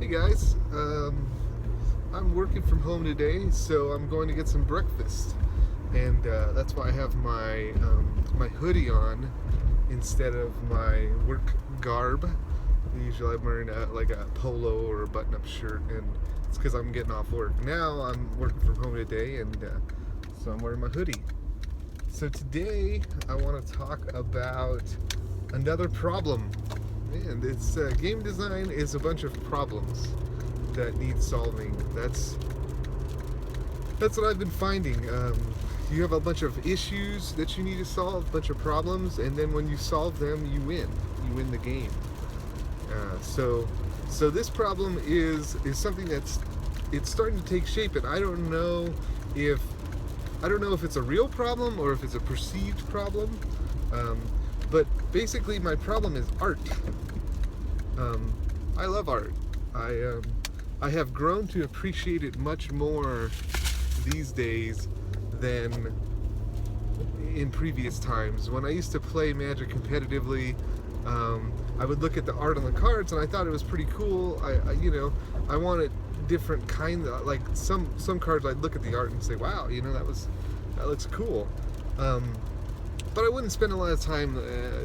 Hey guys, I'm working from home today, so I'm going to get some breakfast, and that's why I have my hoodie on instead of my work garb. Usually I'm wearing like a polo or a button-up shirt, and it's because I'm getting off work. Now I'm working from home today, and so I'm wearing my hoodie. So today I want to talk about another problem. Man, it's game design is a bunch of problems that need solving. That's what I've been finding. You have a bunch of issues that you need to solve, a bunch of problems, and then when you solve them, you win. You win the game. So this problem is something it's starting to take shape, and if I don't know if it's a real problem or if it's a perceived problem. But basically, my problem is art. I love art. I have grown to appreciate it much more these days than in previous times. When I used to play Magic competitively, I would look at the art on the cards and I thought it was pretty cool. I wanted different kinds. Like some cards, I'd look at the art and say, "Wow, that looks cool." But I wouldn't spend a lot of time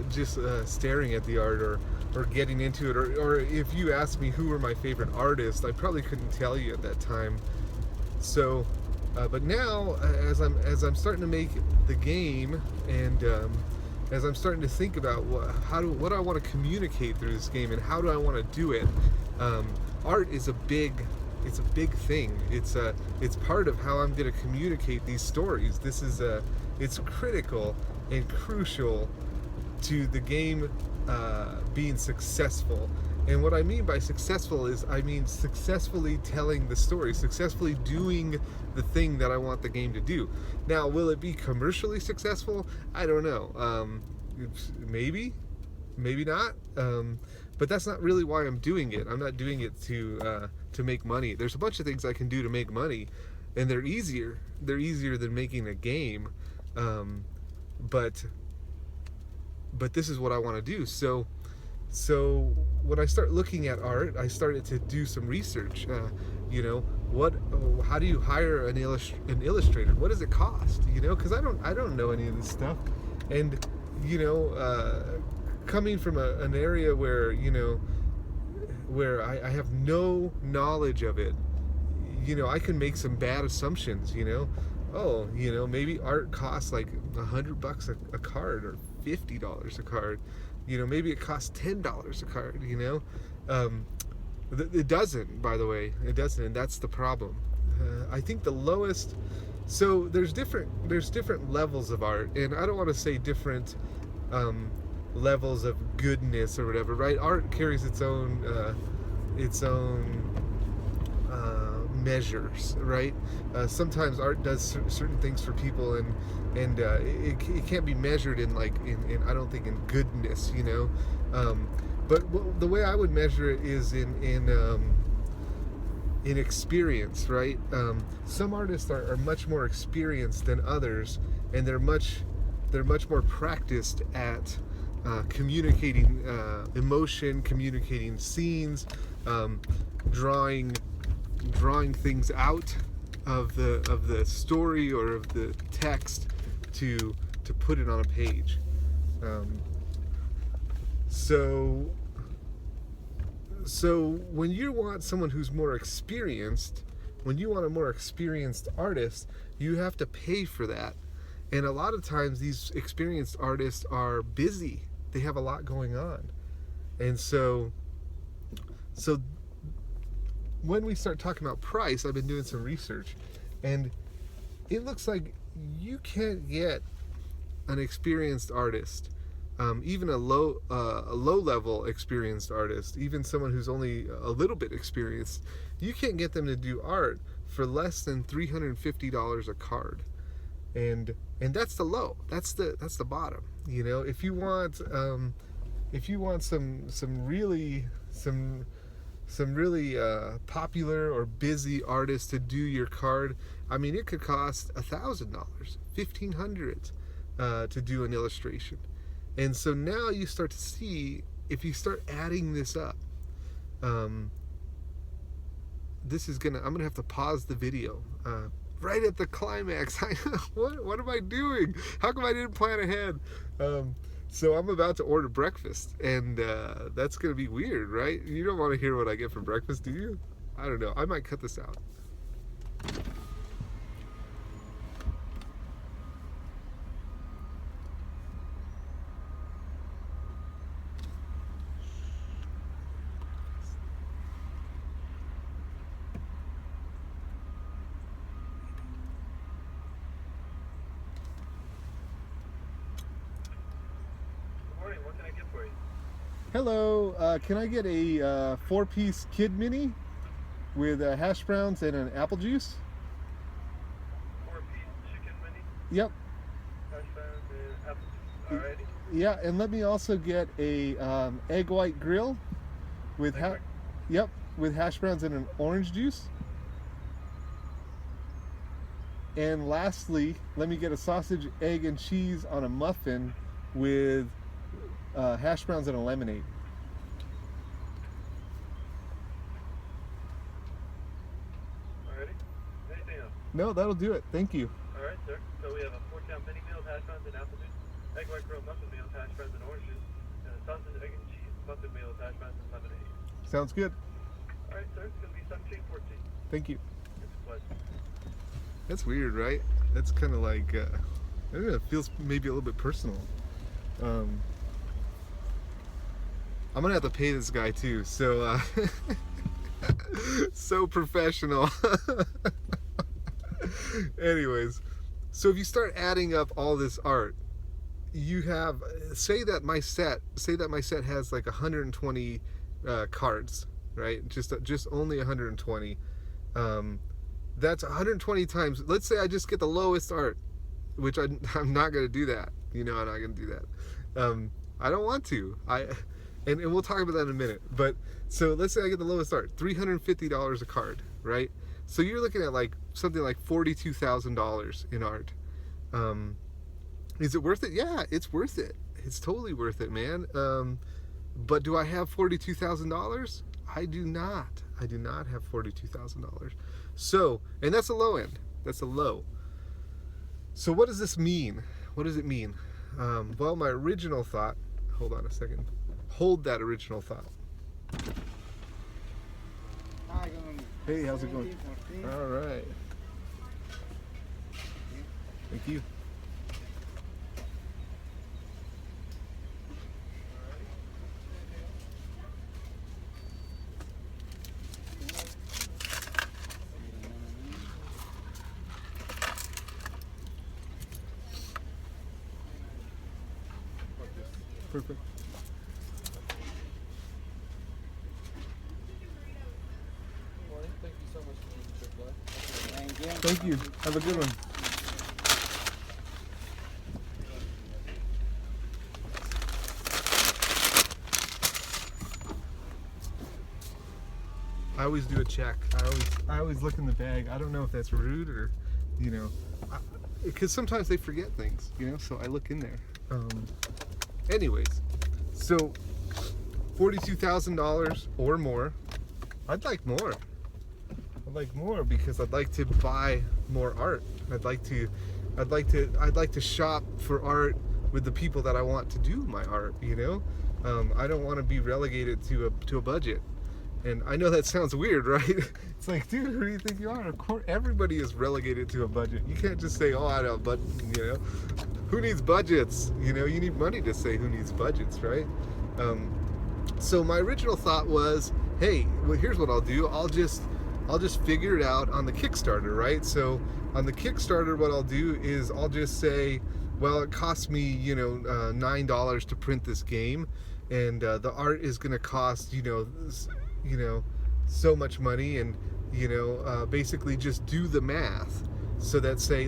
just staring at the art or getting into it. Or if you asked me who were my favorite artists, I probably couldn't tell you at that time. So, but now as I'm starting to make the game, and as I'm starting to think about what do I want to communicate through this game and how do I want to do it, art is a big thing. It's part of how I'm going to communicate these stories. It's critical and crucial to the game being successful. And what I mean by successful is I mean successfully telling the story, successfully doing the thing that I want the game to do. Now, will it be commercially successful? I don't know. Maybe not. But that's not really why I'm doing it. I'm not doing it to make money. There's a bunch of things I can do to make money, and they're easier. They're easier than making a game. But this is what I want to do. So when I start looking at art, I started to do some research. How do you hire an illustrator? What does it cost? Because I don't know any of this stuff, and coming from an area where I have no knowledge of it, I can make some bad assumptions. Maybe art costs like $100 a card or $50 a card. Maybe it costs $10 a card. It doesn't, by the way. It doesn't, and that's the problem. I think the lowest. So there's different levels of art, and I don't want to say different levels of goodness or whatever. Right? Art carries its own measures, right? Sometimes art does certain things for people, and it can't be measured in I don't think in goodness, but the way I would measure it is in experience, right? Some artists are much more experienced than others, and they're much more practiced at communicating emotion, communicating scenes, drawing things out of the story or of the text to put it on a page. So when you want someone who's more experienced, when you want a more experienced artist, you have to pay for that. And a lot of times these experienced artists are busy. They have a lot going on. And so when we start talking about price, I've been doing some research, and it looks like you can't get an experienced artist, even a low level experienced artist, even someone who's only a little bit experienced. You can't get them to do art for less than $350 a card, and that's the low. That's the bottom. If you want some really popular or busy artists to do your card, I mean, it could cost $1,000, $1,500 to do an illustration. And so now you start to see, if you start adding this up, I'm gonna have to pause the video right at the climax. What am I doing? How come I didn't plan ahead? So I'm about to order breakfast, and that's gonna be weird, right? You don't want to hear what I get for breakfast, do you? I don't know. I might cut this out. What can I get for you? Hello, can I get a 4-piece kid mini with hash browns and an apple juice? 4-piece chicken mini, Yep. hash browns, and apple juice. Alrighty. Yeah, and let me also get a egg white grill with yep, with hash browns and an orange juice. And lastly, let me get a sausage, egg, and cheese on a muffin with hash browns and a lemonade. Alrighty. Anything else? No, that'll do it. Thank you. Alright, sir. So we have a 4-count mini meal, hash browns and apple juice, egg white grill muffin meal, hash browns and orange juice, and a sausage, egg, and cheese muffin meal, hash browns and lemonade. Sounds good. Alright, sir. It's gonna be 17.14. Thank you. It's a pleasure. That's weird, right? That's kind of like, I don't know, it feels maybe a little bit personal. I'm gonna have to pay this guy too, so so professional. Anyways, so if you start adding up all this art, you have, say that my set has like 120 cards, right? Just only 120. That's 120 times. Let's say I just get the lowest art, which I'm not gonna do that. You know, I'm not gonna do that. I don't want to. And we'll talk about that in a minute. But so let's say I get the lowest art, $350 a card, right? So you're looking at like something like $42,000 in art. Is it worth it? Yeah, it's worth it. It's totally worth it, man. But do I have $42,000? I do not. I do not have $42,000. So, and that's a low end. That's a low. So what does this mean? What does it mean? Well, my original thought, hold on a second. Hold that original thought. Hey, how's it going? All right. Thank you. Perfect. Thank you so much for the Chick-fil-A. Thank you. Have a good one. I always do a check. I always look in the bag. I don't know if that's rude or, you know, because sometimes they forget things, you know. So I look in there. Anyways, so $42,000 or more. I'd like more. I'd like more because I'd like to buy more art. I'd like to shop for art with the people that I want to do my art, you know. I don't want to be relegated to a budget. And I know that sounds weird, right? It's like, dude, who do you think you are? Of course, everybody is relegated to a budget. You can't just say, oh, I don't, but, you know, who needs budgets? You know, you need money to say who needs budgets, right? So my original thought was, hey, well, here's what I'll do. I'll just figure it out on the Kickstarter, right? So on the Kickstarter, what I'll do is I'll just say, well, it cost me, you know, $9 to print this game, and the art is going to cost, you know, so much money, and, you know, basically just do the math. So that say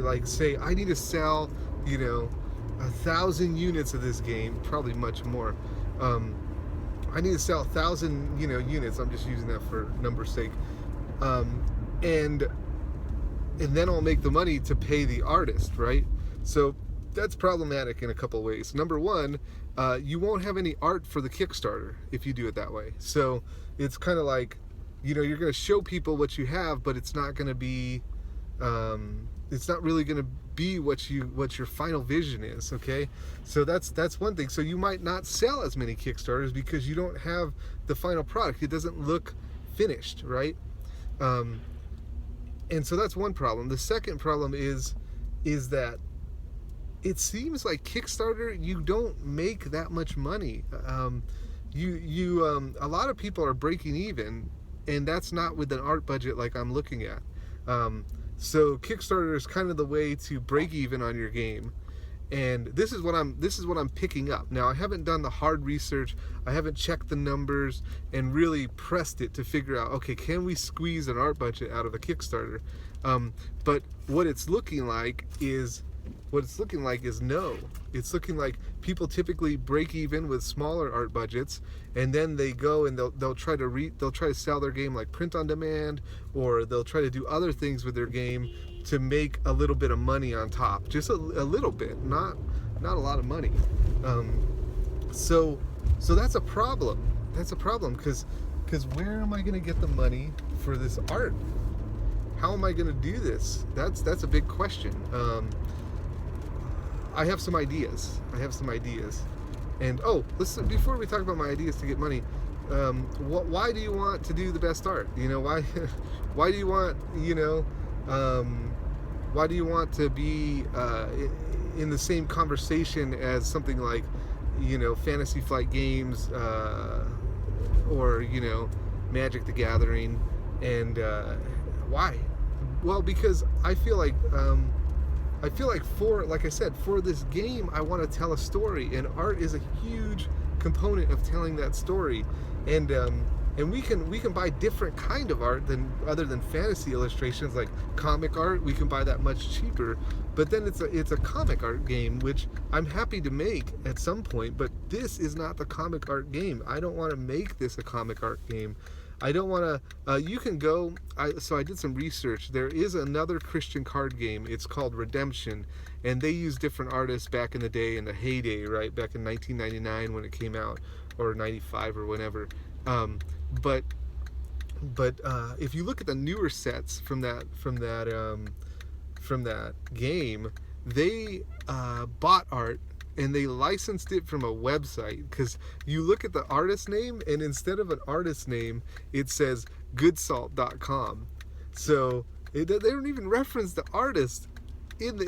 I need to sell, you know, 1,000 units of this game, probably much more. I need to sell 1,000, you know, units. I'm just using that for number's sake. And then I'll make the money to pay the artist, right? So that's problematic in a couple ways. Number one, you won't have any art for the Kickstarter if you do it that way. So it's kind of like, you're going to show people what you have, but it's not going to be, it's not really going to be what your final vision is. Okay, so that's one thing. So you might not sell as many Kickstarters because you don't have the final product. It doesn't look finished, right? And so that's one problem. The second problem is that it seems like Kickstarter, you don't make that much money. A lot of people are breaking even, and that's not with an art budget like I'm looking at. So Kickstarter is kind of the way to break even on your game, and this is what I'm picking up. Now, I haven't done the hard research. I haven't checked the numbers and really pressed it to figure out, okay, can we squeeze an art budget out of a Kickstarter? But what it's looking like is no. It's looking like people typically break even with smaller art budgets, and then they go and they'll try to sell their game like print on demand, or they'll try to do other things with their game to make a little bit of money on top, just a little bit, not a lot of money. So that's a problem. That's a problem because where am I going to get the money for this art? How am I going to do this? That's a big question. I have some ideas. And listen, before we talk about my ideas to get money, why do you want to do the best art? Why do you want, why do you want to be in the same conversation as something like, Fantasy Flight Games, or, Magic the Gathering? And why? Well, because I feel like like I said, for this game, I want to tell a story, and art is a huge component of telling that story. And we can buy different kind of art other than fantasy illustrations, like comic art. We can buy that much cheaper. But then it's a comic art game, which I'm happy to make at some point. But this is not the comic art game. I don't want to make this a comic art game. I don't want to, you can go, so I did some research. There is another Christian card game. It's called Redemption, and they used different artists back in the day, in the heyday, right? Back in 1999 when it came out, or 95 or whenever. But if you look at the newer sets from that game, they bought art and they licensed it from a website, because you look at the artist name, and instead of an artist name, it says goodsalt.com. So they don't even reference the artist in the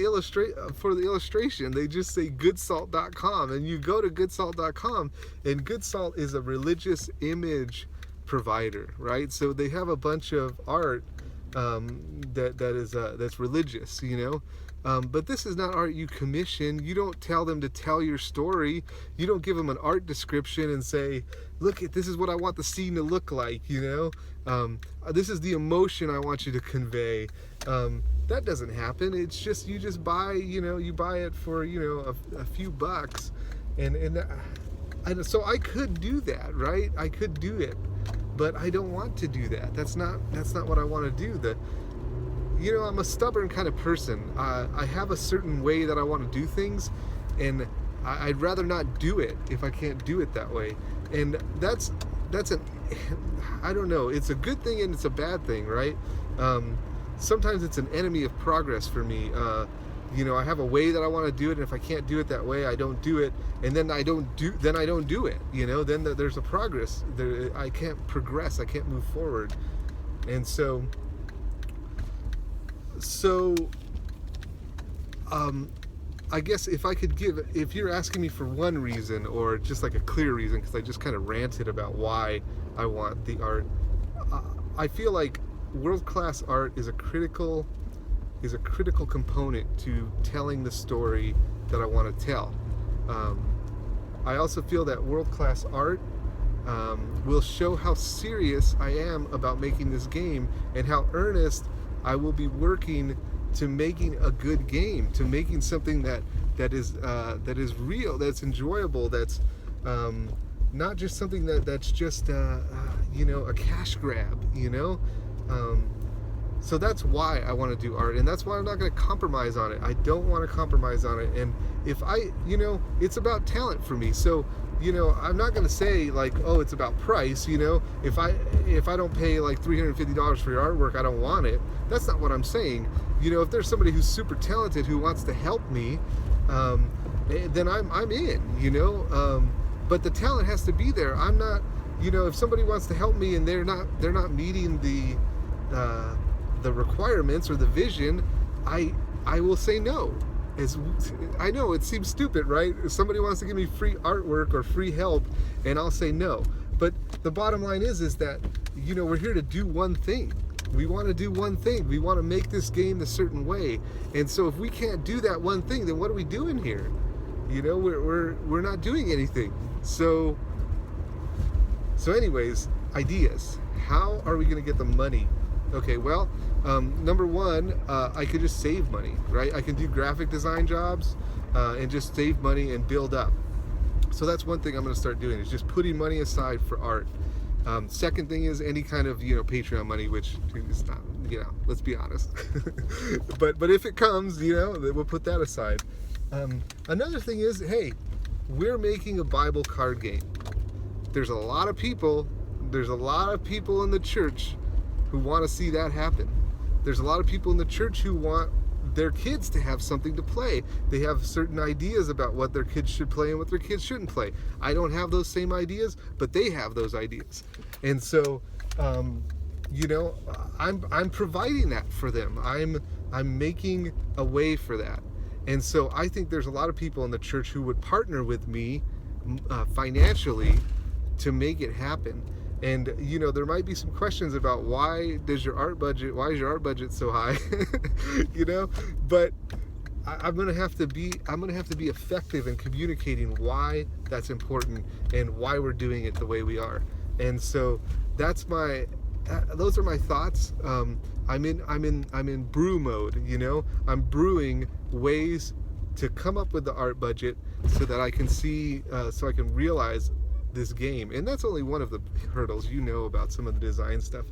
for the illustration. They just say goodsalt.com, and you go to goodsalt.com, and Goodsalt is a religious image provider, right? So they have a bunch of art that's religious, but this is not art you commission. You don't tell them to tell your story. You don't give them an art description and say, look, this is what I want the scene to look like, this is the emotion I want you to convey. That doesn't happen. It's just, you just buy, you buy it for, a few bucks. And so I could do that, right? I could do it, but I don't want to do that. That's not what I want to do. I'm a stubborn kind of person. I have a certain way that I want to do things, and I'd rather not do it if I can't do it that way. And that's I don't know. It's a good thing and it's a bad thing, right? Sometimes it's an enemy of progress for me. I have a way that I want to do it, and if I can't do it that way, I don't do it, and then I don't do it. Then there's a progress. I can't progress. I can't move forward, and so I guess if you're asking me for one reason, or just like a clear reason, because I just kind of ranted about why I want the art, I feel like world-class art is a critical component to telling the story that I want to tell. I also feel that world-class art will show how serious I am about making this game, and how earnest I will be working to making a good game, to making something that is real, that's enjoyable, that's not just something that's just a cash grab. So that's why I want to do art, and that's why I'm not going to compromise on it. I don't want to compromise on it. And if it's about talent for me. So you know, I'm not going to say like, oh, it's about price. You know, if I don't pay like $350 for your artwork, I don't want it. That's not what I'm saying. You know, if there's somebody who's super talented who wants to help me, then I'm in. You know, but the talent has to be there. I'm not. You know, if somebody wants to help me and they're not meeting the requirements or the vision, I will say no. I know it seems stupid, right? If somebody wants to give me free artwork or free help, and I'll say no. But the bottom line is that, you know, we're here to do one thing. We want to do one thing. We want to make this game a certain way. And so if we can't do that one thing, then what are we doing here? You know, we're not doing anything. So anyways, ideas. How are we going to get the money? Okay, well, number one, I could just save money, right? I can do graphic design jobs and just save money and build up. So that's one thing I'm going to start doing, is just putting money aside for art. Second thing is any kind of, you know, Patreon money, which is not, you know, let's be honest. but if it comes, you know, we'll put that aside. Another thing is, hey, we're making a Bible card game. There's a lot of people in the church who want to see that happen. There's a lot of people in the church who want their kids to have something to play. They have certain ideas about what their kids should play and what their kids shouldn't play. I don't have those same ideas, but they have those ideas. And so, you know, I'm providing that for them. I'm making a way for that. And so I think there's a lot of people in the church who would partner with me financially to make it happen. And, you know, there might be some questions about why is your art budget so high? You know, but I'm going to have to be effective in communicating why that's important and why we're doing it the way we are. And so those are my thoughts. I'm in brew mode, you know. I'm brewing ways to come up with the art budget so that I can see, so I can realize this game. And that's only one of the hurdles, you know, about some of the design stuff,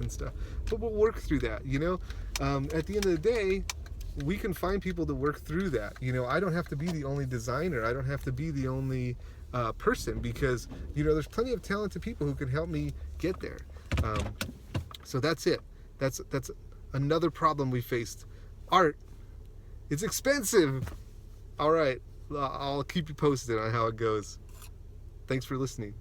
but we'll work through that, you know. At the end of the day, we can find people to work through that. You know, I don't have to be the only designer. I don't have to be the only person, because, you know, there's plenty of talented people who can help me get there. So that's it. That's another problem we faced. Art, it's expensive. All right, I'll keep you posted on how it goes. Thanks for listening.